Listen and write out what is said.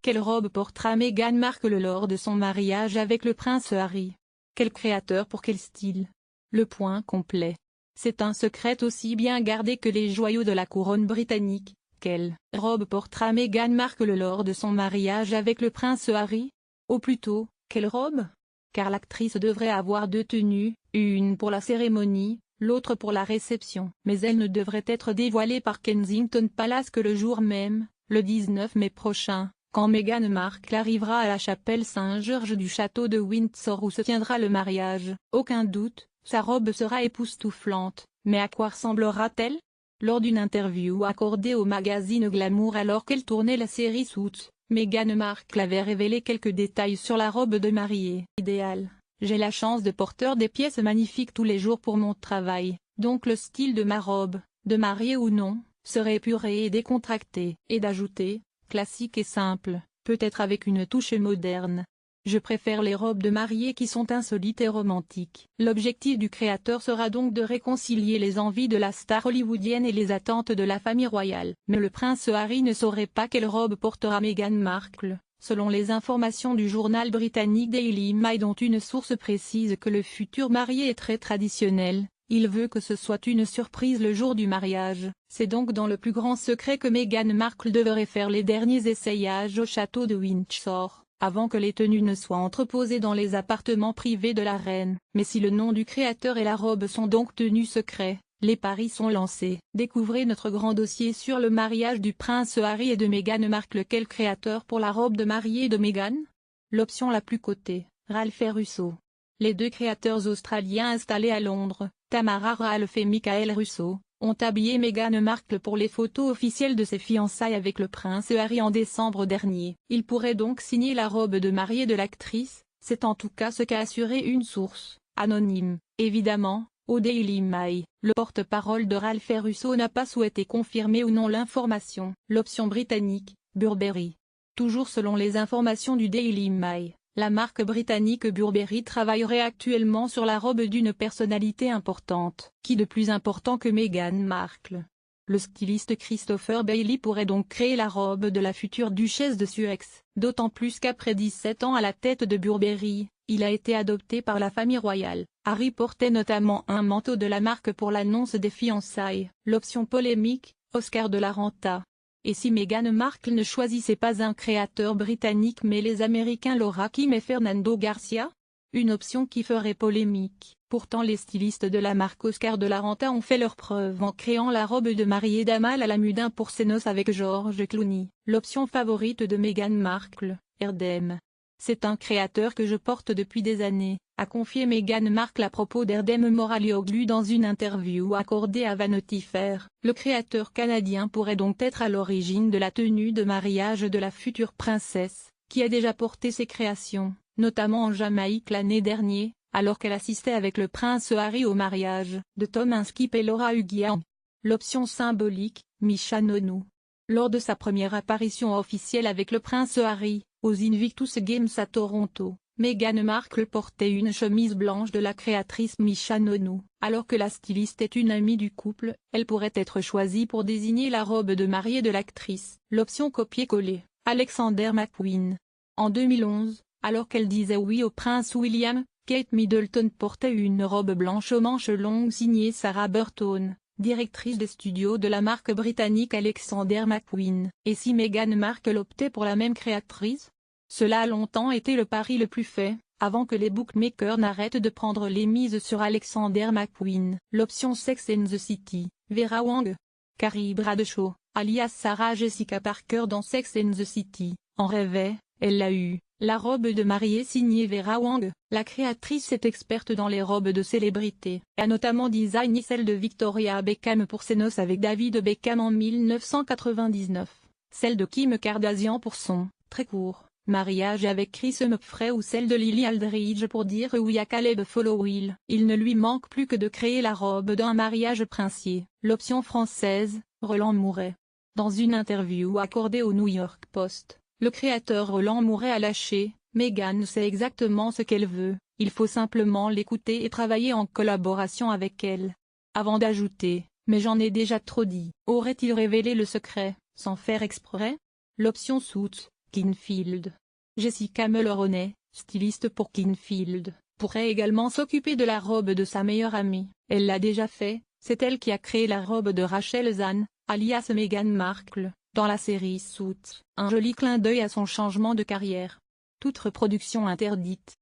Quelle robe portera Meghan Markle lors de son mariage avec le prince Harry? Quel créateur pour quel style? Le point complet. C'est un secret aussi bien gardé que les joyaux de la couronne britannique. Quelle robe portera Meghan Markle lors de son mariage avec le prince Harry? Ou plutôt, quelle robe? Car l'actrice devrait avoir deux tenues, une pour la cérémonie, l'autre pour la réception. Mais elle ne devrait être dévoilée par Kensington Palace que le jour même, le 19 mai prochain, quand Meghan Markle arrivera à la chapelle Saint-Georges du château de Windsor où se tiendra le mariage. Aucun doute, sa robe sera époustouflante, mais à quoi ressemblera-t-elle? Lors d'une interview accordée au magazine Glamour alors qu'elle tournait la série Suits, Meghan Markle avait révélé quelques détails sur la robe de mariée. Idéal. J'ai la chance de porter des pièces magnifiques tous les jours pour mon travail, donc le style de ma robe, de mariée ou non, serait épuré et décontracté. Et d'ajouter, classique et simple, peut-être avec une touche moderne. Je préfère les robes de mariée qui sont insolites et romantiques. L'objectif du créateur sera donc de réconcilier les envies de la star hollywoodienne et les attentes de la famille royale. Mais le prince Harry ne saurait pas quelle robe portera Meghan Markle, selon les informations du journal britannique Daily Mail dont une source précise que le futur marié est très traditionnel. Il veut que ce soit une surprise le jour du mariage. C'est donc dans le plus grand secret que Meghan Markle devrait faire les derniers essayages au château de Windsor, avant que les tenues ne soient entreposées dans les appartements privés de la reine. Mais si le nom du créateur et la robe sont donc tenus secrets, les paris sont lancés. Découvrez notre grand dossier sur le mariage du prince Harry et de Meghan Markle. Quel créateur pour la robe de mariée de Meghan? L'option la plus cotée, Ralph et Russo. Les deux créateurs australiens installés à Londres, Tamara Ralph et Michael Russo, ont habillé Meghan Markle pour les photos officielles de ses fiançailles avec le prince Harry en décembre dernier. Il pourrait donc signer la robe de mariée de l'actrice, c'est en tout cas ce qu'a assuré une source, anonyme, évidemment, au Daily Mail. Le porte-parole de Ralph et Russo n'a pas souhaité confirmer ou non l'information. L'option britannique, Burberry. Toujours selon les informations du Daily Mail. La marque britannique Burberry travaillerait actuellement sur la robe d'une personnalité importante. Qui de plus important que Meghan Markle? Le styliste Christopher Bailey pourrait donc créer la robe de la future duchesse de Sussex. D'autant plus qu'après 17 ans à la tête de Burberry, il a été adopté par la famille royale. Harry portait notamment un manteau de la marque pour l'annonce des fiançailles. L'option polémique, Oscar de la Renta. Et si Meghan Markle ne choisissait pas un créateur britannique mais les Américains Laura Kim et Fernando Garcia? Une option qui ferait polémique. Pourtant les stylistes de la marque Oscar de la Renta ont fait leurs preuves en créant la robe de mariée d'Amal à la Mudin pour ses noces avec George Clooney. L'option favorite de Meghan Markle, Erdem. C'est un créateur que je porte depuis des années, a confié Meghan Markle à propos d'Erdem Moralioglu dans une interview accordée à Vanity Fair. Le créateur canadien pourrait donc être à l'origine de la tenue de mariage de la future princesse, qui a déjà porté ses créations, notamment en Jamaïque l'année dernière, alors qu'elle assistait avec le prince Harry au mariage de Tom Inskip et Laura Uguian. L'option symbolique, Misha Nonou. Lors de sa première apparition officielle avec le prince Harry, aux Invictus Games à Toronto, Meghan Markle portait une chemise blanche de la créatrice Misha Nonou. Alors que la styliste est une amie du couple, elle pourrait être choisie pour désigner la robe de mariée de l'actrice. L'option copier-coller, Alexander McQueen. En 2011, alors qu'elle disait oui au prince William, Kate Middleton portait une robe blanche aux manches longues signée Sarah Burton, directrice des studios de la marque britannique Alexander McQueen. Et si Meghan Markle optait pour la même créatrice? Cela a longtemps été le pari le plus fait, avant que les bookmakers n'arrêtent de prendre les mises sur Alexander McQueen. L'option Sex and the City, Vera Wang. Carrie Bradshaw, alias Sarah Jessica Parker dans Sex and the City, en rêvait, elle l'a eu. La robe de mariée signée Vera Wang. La créatrice est experte dans les robes de célébrités. Elle a notamment designé celle de Victoria Beckham pour ses noces avec David Beckham en 1999. Celle de Kim Kardashian pour son, très court, mariage avec Chris Humphrey ou celle de Lily Aldridge pour dire oui à Caleb Followill. Il ne lui manque plus que de créer la robe d'un mariage princier. L'option française, Roland Mouret. Dans une interview accordée au New York Post, le créateur Roland Mouret a lâché, Meghan sait exactement ce qu'elle veut, il faut simplement l'écouter et travailler en collaboration avec elle. Avant d'ajouter, mais j'en ai déjà trop dit. Aurait-il révélé le secret, sans faire exprès? L'option Suits, Kinfield. Jessica Mulroney, styliste pour Kinfield, pourrait également s'occuper de la robe de sa meilleure amie. Elle l'a déjà fait, c'est elle qui a créé la robe de Rachel Zahn, alias Meghan Markle, dans la série Suits. Un joli clin d'œil à son changement de carrière. Toute reproduction interdite.